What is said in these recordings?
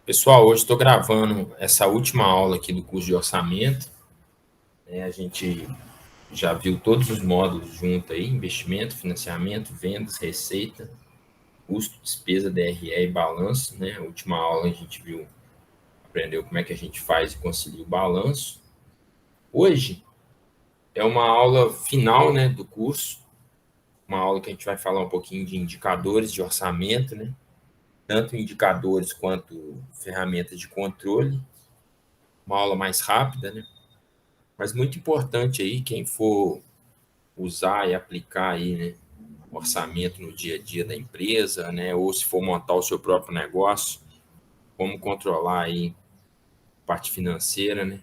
Pessoal, hoje estou gravando essa última aula aqui do curso de orçamento. A gente já viu todos os módulos junto aí: investimento, financiamento, vendas, receita, custo, despesa, DRE e balanço. A última aula a gente aprendeu como é que a gente faz e concilia o balanço. Hoje é uma aula final, do curso, uma aula que a gente vai falar um pouquinho de indicadores de orçamento, tanto indicadores quanto ferramentas de controle. Uma aula mais rápida, mas muito importante aí, quem for usar e aplicar aí, orçamento no dia a dia da empresa, ou se for montar o seu próprio negócio, como controlar aí a parte financeira,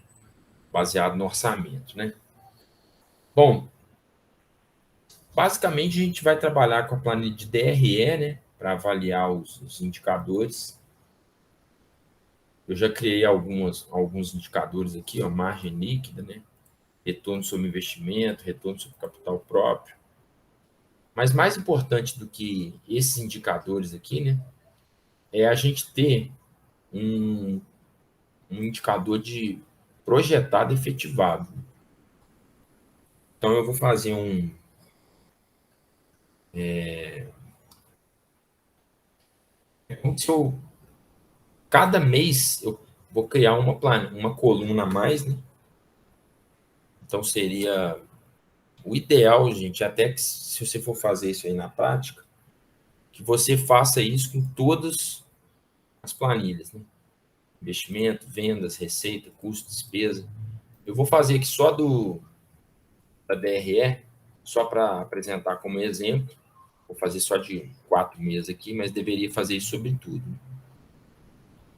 baseado no orçamento, Bom, basicamente a gente vai trabalhar com a planilha de DRE, para avaliar os indicadores. Eu já criei alguns indicadores aqui, ó: margem líquida, retorno sobre investimento, retorno sobre capital próprio. Mas mais importante do que esses indicadores aqui, é a gente ter um, um indicador de projetado efetivado. Então, eu vou fazer como se eu, cada mês, eu vou criar uma coluna a mais, Então, seria o ideal, gente, até que se você for fazer isso aí na prática, que você faça isso com todas as planilhas, Investimento, vendas, receita, custo, despesa. Eu vou fazer aqui só da DRE, só para apresentar como exemplo. Vou fazer só de 4 meses aqui, mas deveria fazer isso sobre tudo.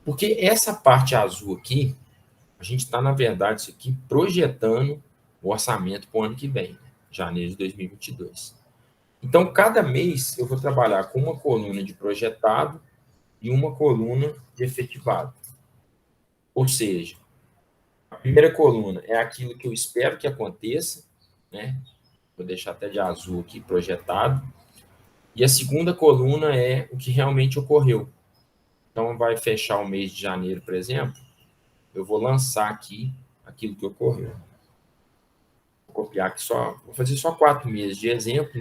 Porque essa parte azul aqui, a gente está, na verdade, isso aqui projetando o orçamento para o ano que vem, janeiro de 2022. Então, cada mês eu vou trabalhar com uma coluna de projetado e uma coluna de efetivado. Ou seja, a primeira coluna é aquilo que eu espero que aconteça, Vou deixar até de azul aqui, projetado. E a segunda coluna é o que realmente ocorreu. Então, vai fechar o mês de janeiro, por exemplo, eu vou lançar aqui aquilo que ocorreu. Vou copiar aqui vou fazer só 4 meses de exemplo,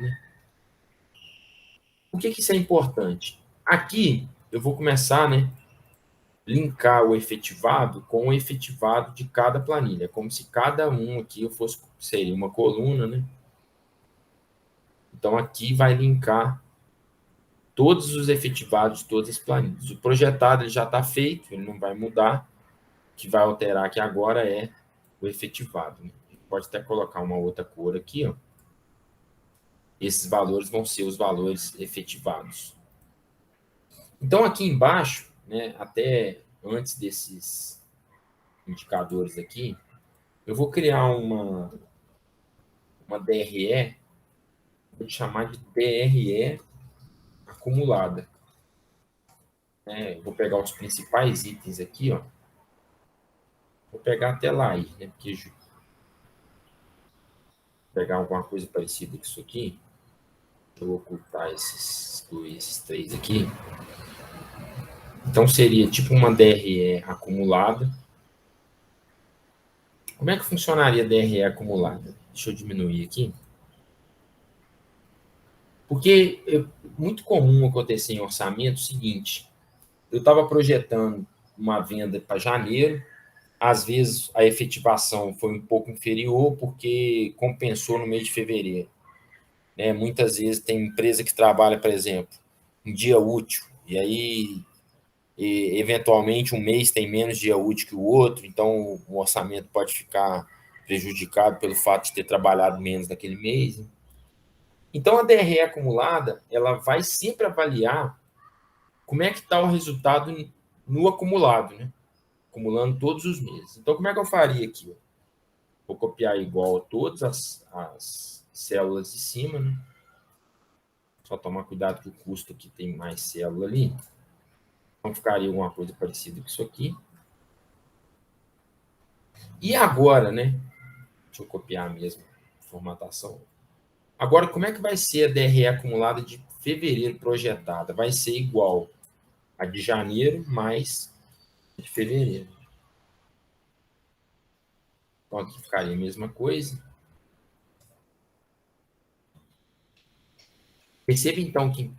Por que isso é importante? Aqui, eu vou começar, linkar o efetivado com o efetivado de cada planilha, como se cada um aqui seria uma coluna, Então, aqui vai linkar todos os efetivados de todas as planilhas. O projetado ele já está feito, ele não vai mudar. O que vai alterar aqui agora é o efetivado. Pode até colocar uma outra cor aqui, ó. Esses valores vão ser os valores efetivados. Então, aqui embaixo, até antes desses indicadores aqui, eu vou criar uma DRE, vou chamar de DRE acumulada. Eu vou pegar os principais itens aqui, ó. Vou pegar até lá aí, Porque pegar alguma coisa parecida com isso aqui. Eu vou ocultar excluir esses 3 aqui. Então, seria tipo uma DRE acumulada. Como é que funcionaria a DRE acumulada? Deixa eu diminuir aqui. Porque é muito comum acontecer em orçamento o seguinte: eu estava projetando uma venda para janeiro, às vezes a efetivação foi um pouco inferior porque compensou no mês de fevereiro. Muitas vezes tem empresa que trabalha, por exemplo, um dia útil, e aí eventualmente um mês tem menos dia útil que o outro, então o orçamento pode ficar prejudicado pelo fato de ter trabalhado menos naquele mês. Então a DRE acumulada, ela vai sempre avaliar como é que está o resultado no acumulado, acumulando todos os meses. Então como é que eu faria aqui? Vou copiar igual todas as células de cima, Só tomar cuidado que o custo aqui tem mais célula ali. Então ficaria alguma coisa parecida com isso aqui. E agora, Deixa eu copiar mesmo a formatação. Agora, como é que vai ser a DRE acumulada de fevereiro projetada? Vai ser igual a de janeiro mais de fevereiro. Então, aqui ficaria a mesma coisa. Perceba, então, que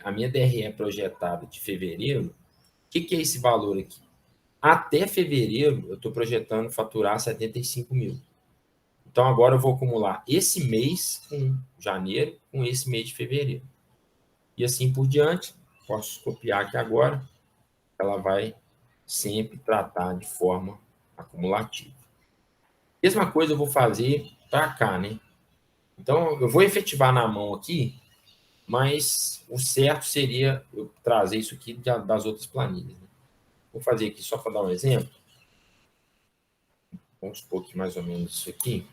a minha DRE projetada de fevereiro, o que é esse valor aqui? Até fevereiro, eu estou projetando faturar 75 mil. Então, agora eu vou acumular esse mês com janeiro com esse mês de fevereiro. E assim por diante. Posso copiar aqui agora. Ela vai sempre tratar de forma acumulativa. Mesma coisa eu vou fazer para cá, né? Então, eu vou efetivar na mão aqui, mas o certo seria eu trazer isso aqui das outras planilhas. Né? Vou fazer aqui só para dar um exemplo. Vamos supor que mais ou menos isso aqui.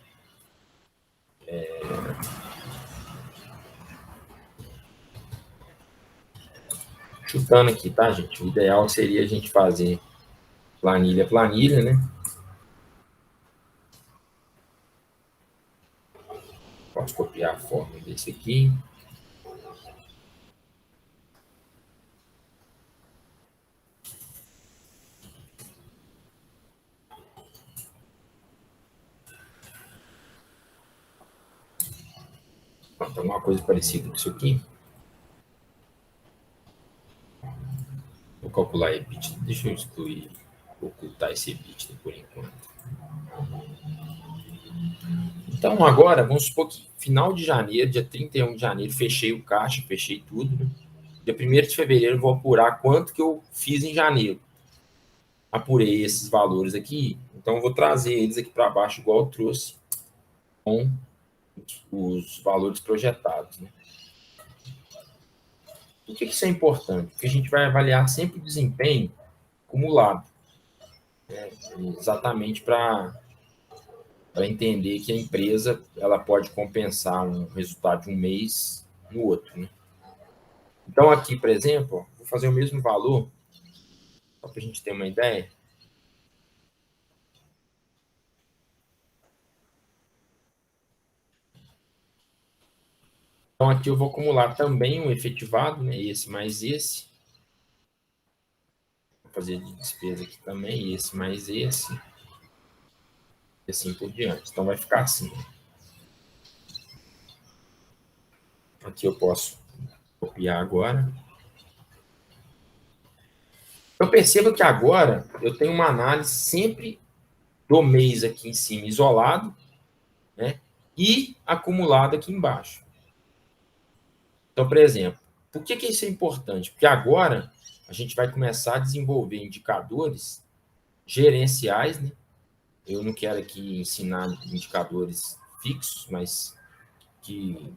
Chutando aqui, tá, gente? O ideal seria a gente fazer planilha a planilha, né? Posso copiar a forma desse aqui. Pronto, alguma coisa parecida com isso aqui. Vou calcular EBITDA. Deixa eu excluir, ocultar esse EBITDA por enquanto. Então, agora, vamos supor que final de janeiro, dia 31 de janeiro, fechei o caixa, fechei tudo. Né? Dia 1º de fevereiro, vou apurar quanto que eu fiz em janeiro. Apurei esses valores aqui, então eu vou trazer eles aqui para baixo, igual eu trouxe, com os valores projetados. Né? Por que isso é importante? Porque a gente vai avaliar sempre o desempenho acumulado. Né? Exatamente para entender que a empresa ela pode compensar um resultado de um mês no outro. Né? Então, aqui, por exemplo, ó, vou fazer o mesmo valor, só para a gente ter uma ideia. Então, aqui eu vou acumular também um efetivado, né? Esse mais esse. Vou fazer de despesa aqui também, esse mais esse. E assim por diante. Então, vai ficar assim. Aqui eu posso copiar agora. Eu percebo que agora eu tenho uma análise sempre do mês aqui em cima isolado, né? E acumulado aqui embaixo. Então, por exemplo, por que isso é importante? Porque agora a gente vai começar a desenvolver indicadores gerenciais, né? Eu não quero aqui ensinar indicadores fixos, mas que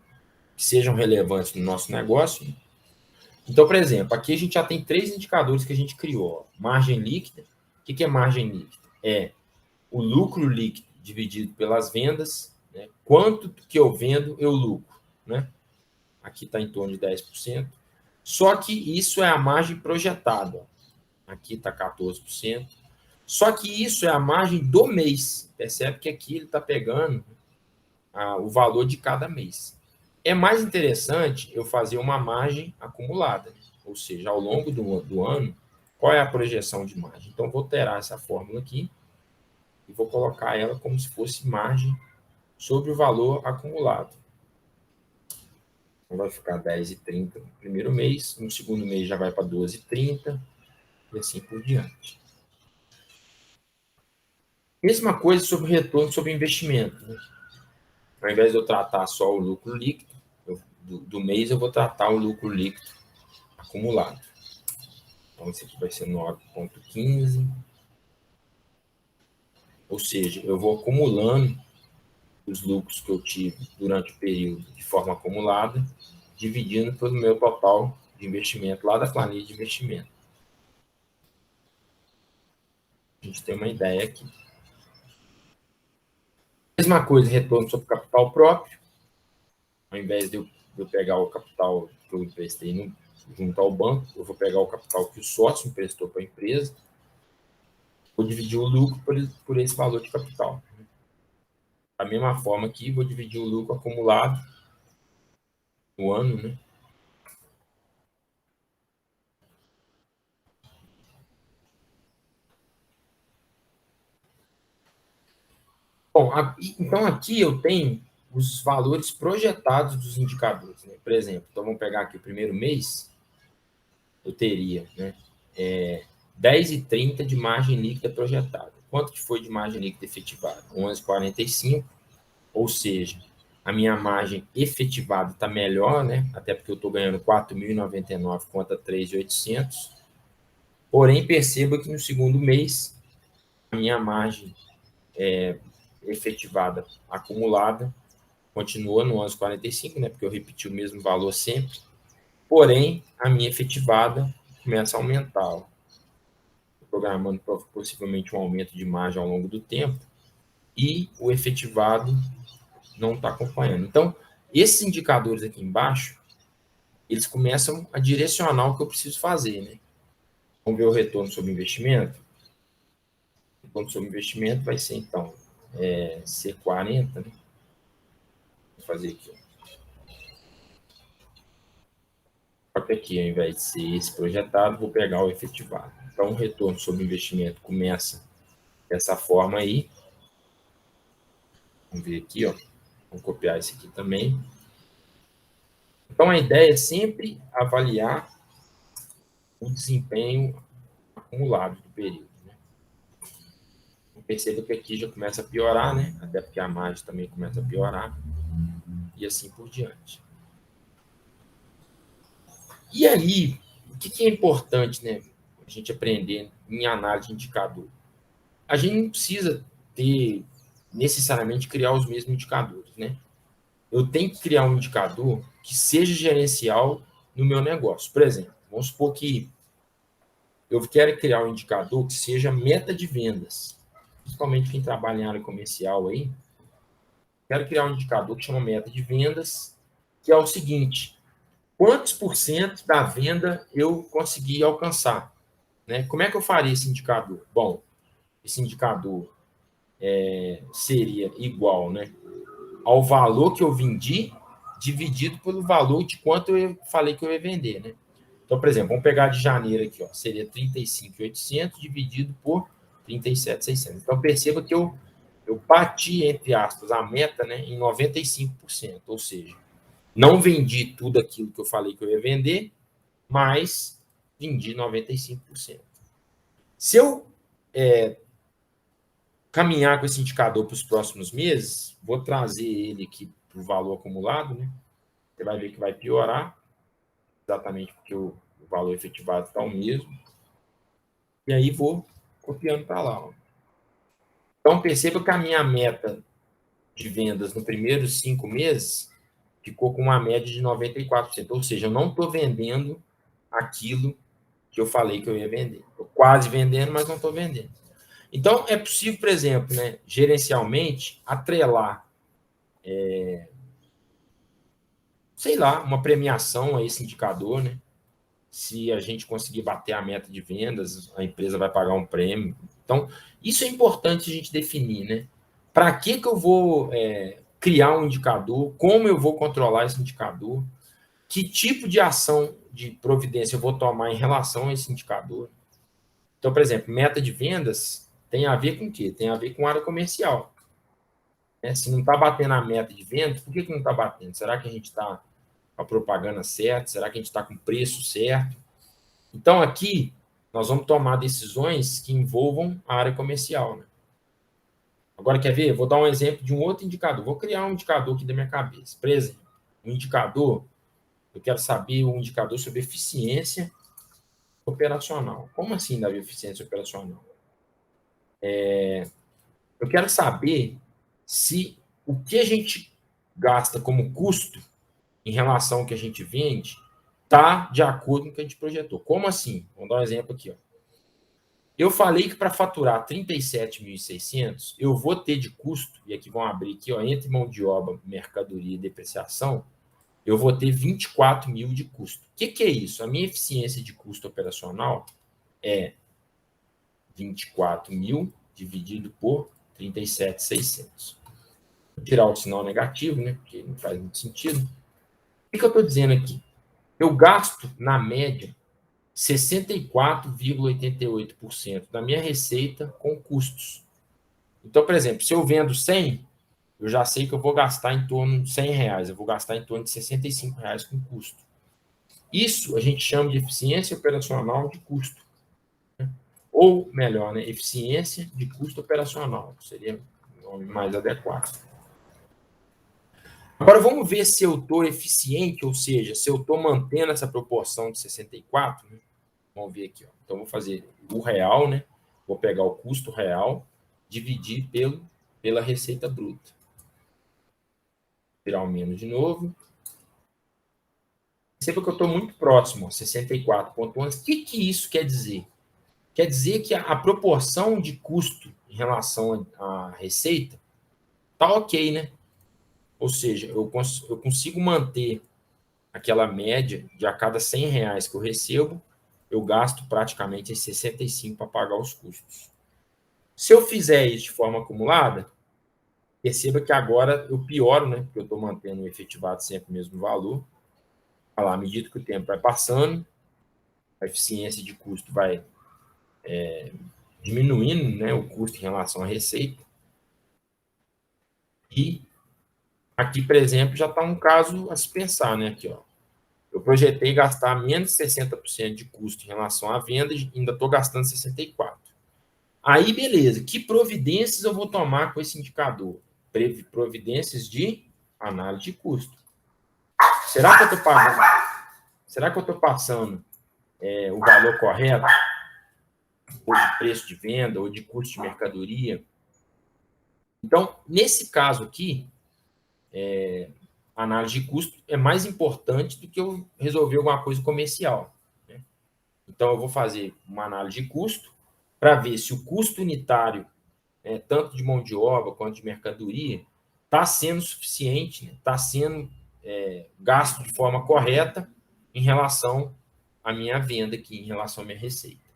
sejam relevantes no nosso negócio. Então, por exemplo, aqui a gente já tem 3 indicadores que a gente criou. Margem líquida. O que é margem líquida? É o lucro líquido dividido pelas vendas. Né? Quanto que eu vendo, eu lucro. Né? Aqui está em torno de 10%. Só que isso é a margem projetada. Aqui está 14%. Só que isso é a margem do mês. Percebe que aqui ele está pegando o valor de cada mês. É mais interessante eu fazer uma margem acumulada, ou seja, ao longo do ano, qual é a projeção de margem. Então, vou alterar essa fórmula aqui e vou colocar ela como se fosse margem sobre o valor acumulado. Então, vai ficar 10,30 no primeiro mês, no segundo mês já vai para 12,30 e assim por diante. Mesma coisa sobre retorno sobre investimento. Né? Ao invés de eu tratar só o lucro líquido do mês, eu vou tratar o lucro líquido acumulado. Então, esse aqui vai ser 9,15. Ou seja, eu vou acumulando os lucros que eu tive durante o período de forma acumulada, dividindo pelo meu total de investimento lá da planilha de investimento. A gente tem uma ideia aqui. Mesma coisa, retorno sobre capital próprio. Ao invés de eu pegar o capital que eu emprestei junto ao banco, eu vou pegar o capital que o sócio emprestou para a empresa, vou dividir o lucro por esse valor de capital. Da mesma forma aqui, vou dividir o lucro acumulado no ano, né? Bom, então aqui eu tenho os valores projetados dos indicadores, né? Por exemplo, então vamos pegar aqui o primeiro mês, eu teria, né, 10,30 de margem líquida projetada. Quanto que foi de margem líquida efetivada? 11,45, ou seja, a minha margem efetivada está melhor, né? Até porque eu estou ganhando 4.099 contra 3.800. Porém, perceba que no segundo mês, a minha margem efetivada acumulada continua no 11,45, né? Porque eu repeti o mesmo valor sempre. Porém, a minha efetivada começa a aumentar. Ó. Programando possivelmente um aumento de margem ao longo do tempo e o efetivado não está acompanhando. Então, esses indicadores aqui embaixo, eles começam a direcionar o que eu preciso fazer, né? Vamos ver o retorno sobre investimento. O retorno sobre investimento vai ser, então, C40, né? Vou fazer aqui. Só que aqui, ao invés de ser esse projetado, vou pegar o efetivado. Então, o retorno sobre investimento começa dessa forma aí. Vamos ver aqui, ó. Vamos copiar esse aqui também. Então, a ideia é sempre avaliar o desempenho acumulado do período. Né? Perceba que aqui já começa a piorar, né? Até porque a margem também começa a piorar. E assim por diante. E aí, o que é importante, né? A gente aprender em análise de indicador. A gente não precisa ter necessariamente criar os mesmos indicadores, né? Eu tenho que criar um indicador que seja gerencial no meu negócio. Por exemplo, vamos supor que eu quero criar um indicador que seja meta de vendas. Principalmente quem trabalha em área comercial aí. Quero criar um indicador que chama meta de vendas, que é o seguinte: quantos por cento da venda eu consegui alcançar? Né? Como é que eu faria esse indicador? Bom, esse indicador seria igual, né, ao valor que eu vendi dividido pelo valor de quanto eu falei que eu ia vender, né? Então, por exemplo, vamos pegar de janeiro aqui, ó, seria 35.800 dividido por 37.600. Então, perceba que eu bati, entre aspas, a meta, né, em 95%, ou seja, não vendi tudo aquilo que eu falei que eu ia vender, mas vendi 95%. Se eu caminhar com esse indicador para os próximos meses, vou trazer ele aqui para o valor acumulado, né? Você vai ver que vai piorar, exatamente porque o valor efetivado está o mesmo. E aí vou copiando para lá. Ó. Então, perceba que a minha meta de vendas no primeiros 5 meses ficou com uma média de 94%. Ou seja, eu não estou vendendo aquilo que eu falei que eu ia vender. Estou quase vendendo, mas não estou vendendo. Então, é possível, por exemplo, né, gerencialmente, atrelar, sei lá, uma premiação a esse indicador, né? Se a gente conseguir bater a meta de vendas, a empresa vai pagar um prêmio. Então, isso é importante a gente definir, né? Para que eu vou criar um indicador? Como eu vou controlar esse indicador? Que tipo de ação de providência eu vou tomar em relação a esse indicador? Então, por exemplo, meta de vendas tem a ver com o quê? Tem a ver com área comercial. Né? Se não está batendo a meta de vendas, por que não está batendo? Será que a gente está com a propaganda certa? Será que a gente está com o preço certo? Então, aqui, nós vamos tomar decisões que envolvam a área comercial. Né? Agora, quer ver? Vou dar um exemplo de um outro indicador. Vou criar um indicador aqui da minha cabeça. Por exemplo, um indicador, eu quero saber um indicador sobre eficiência operacional. Como assim, Davi, eficiência operacional? Eu quero saber se o que a gente gasta como custo em relação ao que a gente vende está de acordo com o que a gente projetou. Como assim? Vamos dar um exemplo aqui. Ó. Eu falei que para faturar 37.600, eu vou ter de custo, e aqui vão abrir aqui, ó, entre mão de obra, mercadoria e depreciação, eu vou ter 24 mil de custo. O que é isso? A minha eficiência de custo operacional é 24 mil dividido por 37.600. Vou tirar o sinal negativo, né? Porque não faz muito sentido. O que eu estou dizendo aqui? Eu gasto, na média, 64,88% da minha receita com custos. Então, por exemplo, se eu vendo 100, eu já sei que eu vou gastar em torno de 100 reais, eu vou gastar em torno de 65 reais com custo. Isso a gente chama de eficiência operacional de custo. Ou, melhor, né, eficiência de custo operacional, seria o nome mais adequado. Agora, vamos ver se eu estou eficiente, ou seja, se eu estou mantendo essa proporção de 64, né? Vamos ver aqui. Ó. Então, vou fazer o real, né? Vou pegar o custo real, dividir pela receita bruta. Virar o menos de novo. Perceba que eu estou muito próximo, 64,11. O que isso quer dizer? Quer dizer que a proporção de custo em relação à receita está ok, né? Ou seja, eu consigo manter aquela média de a cada 100 reais que eu recebo, eu gasto praticamente 65 para pagar os custos. Se eu fizer isso de forma acumulada, perceba que agora eu pioro, né? Porque eu estou mantendo o efetivado sempre o mesmo valor. À medida que o tempo vai passando, a eficiência de custo vai diminuindo, né? O custo em relação à receita. E aqui, por exemplo, já está um caso a se pensar, né? Aqui, ó. Eu projetei gastar menos de 60% de custo em relação à venda e ainda estou gastando 64%. Aí, beleza. Que providências eu vou tomar com esse indicador? Providências de análise de custo. Será que eu estou pagando? Será que eu estou passando o valor correto? Ou de preço de venda, ou de custo de mercadoria? Então, nesse caso aqui, a análise de custo é mais importante do que eu resolver alguma coisa comercial. Né? Então, eu vou fazer uma análise de custo para ver se o custo unitário, tanto de mão de obra quanto de mercadoria, está sendo suficiente, está sendo gasto de forma correta em relação à minha venda aqui, em relação à minha receita.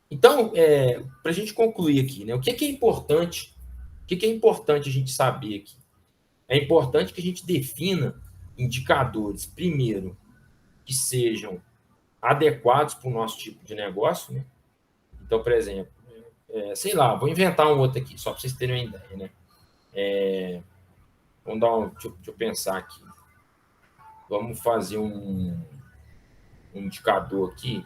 Então, para a gente concluir aqui, né, o que é importante? O que é importante a gente saber aqui? É importante que a gente defina indicadores, primeiro, que sejam adequados para o nosso tipo de negócio. Né? Então, por exemplo, sei lá, vou inventar um outro aqui, só para vocês terem uma ideia. Né? Vamos dar deixa eu pensar aqui. Vamos fazer um indicador aqui.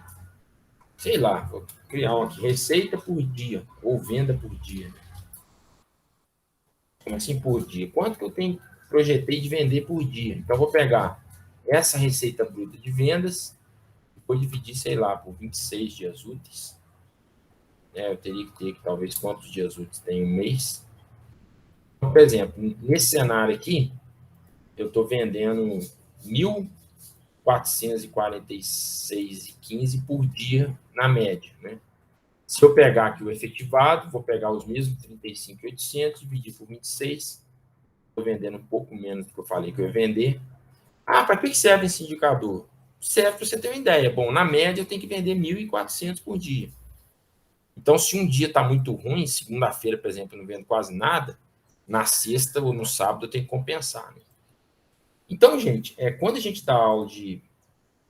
Sei lá, vou criar um aqui, receita por dia, ou venda por dia. Como assim por dia? Quanto que eu projetei de vender por dia? Então, eu vou pegar essa receita bruta de vendas, vou dividir, sei lá, por 26 dias úteis. Eu teria que ter, talvez, quantos dias úteis tem um mês. Então, por exemplo, nesse cenário aqui, eu estou vendendo 1.446,15 por dia, na média, né? Se eu pegar aqui o efetivado, vou pegar os mesmos 35.800, dividir por 26, estou vendendo um pouco menos do que eu falei que eu ia vender. Para que serve esse indicador? Serve para você ter uma ideia. Bom, na média, eu tenho que vender 1.400 por dia. Então, se um dia está muito ruim, segunda-feira, por exemplo, eu não vendo quase nada, na sexta ou no sábado eu tenho que compensar. Né? Então, gente, quando a gente dá aula de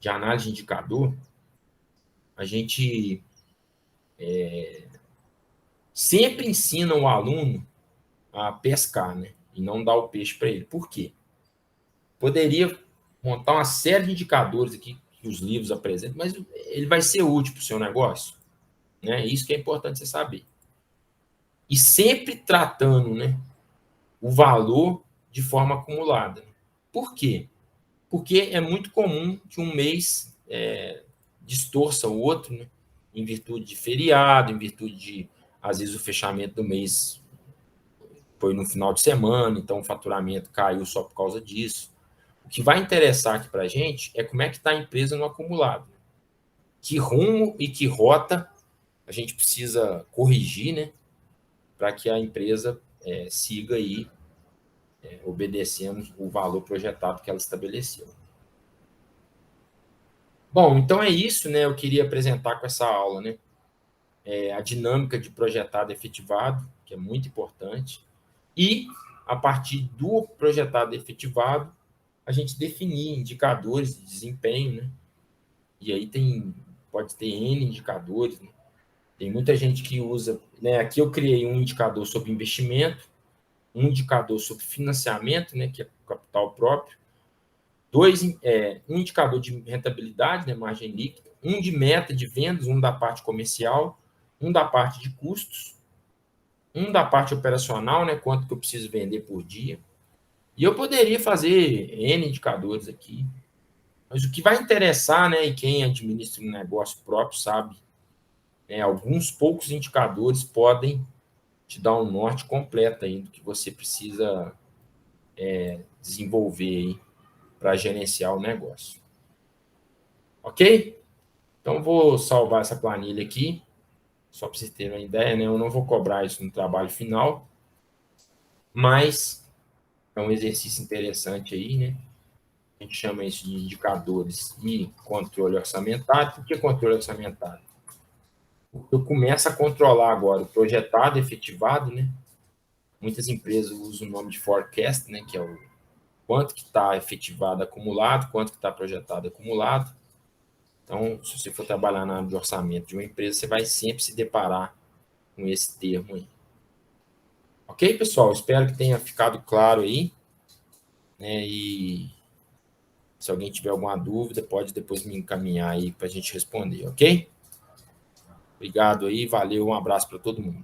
análise de indicador, a gente sempre ensina o aluno a pescar, né? E não dar o peixe para ele. Por quê? Poderia montar uma série de indicadores aqui que os livros apresentam, mas ele vai ser útil para o seu negócio. Né? Isso que é importante você saber. E sempre tratando, né, o valor de forma acumulada. Por quê? Porque é muito comum que um mês distorça o outro, né, em virtude de feriado, em virtude de, às vezes, o fechamento do mês foi no final de semana, então o faturamento caiu só por causa disso. O que vai interessar aqui para a gente é como é que está a empresa no acumulado. Que rumo e que rota a gente precisa corrigir, né, para que a empresa siga aí obedecendo o valor projetado que ela estabeleceu. Bom, então é isso, né? Eu queria apresentar com essa aula, né? A dinâmica de projetado efetivado, que é muito importante, e a partir do projetado efetivado, a gente definir indicadores de desempenho, né? E aí pode ter N indicadores, né? Tem muita gente que usa, né? Aqui eu criei um indicador sobre investimento, um indicador sobre financiamento, né? Que é capital próprio, um indicador de rentabilidade, né? Margem líquida, um de meta de vendas, um da parte comercial, um da parte de custos, um da parte operacional, né? Quanto que eu preciso vender por dia. E eu poderia fazer N indicadores aqui, mas o que vai interessar, né? E quem administra um negócio próprio sabe, né, alguns poucos indicadores podem te dar um norte completo aí do que você precisa desenvolver para gerenciar o negócio. Ok? Então, vou salvar essa planilha aqui, só para vocês terem uma ideia, né? Eu não vou cobrar isso no trabalho final, mas é um exercício interessante aí, né? A gente chama isso de indicadores e controle orçamentário. Por que controle orçamentário? Porque eu começo a controlar agora o projetado, efetivado, né? Muitas empresas usam o nome de forecast, né? Que é o quanto que está efetivado acumulado, quanto que está projetado acumulado. Então, se você for trabalhar na área de orçamento de uma empresa, você vai sempre se deparar com esse termo aí. Ok, pessoal? Espero que tenha ficado claro aí, né? E se alguém tiver alguma dúvida, pode depois me encaminhar aí para a gente responder, ok? Obrigado aí, valeu, um abraço para todo mundo.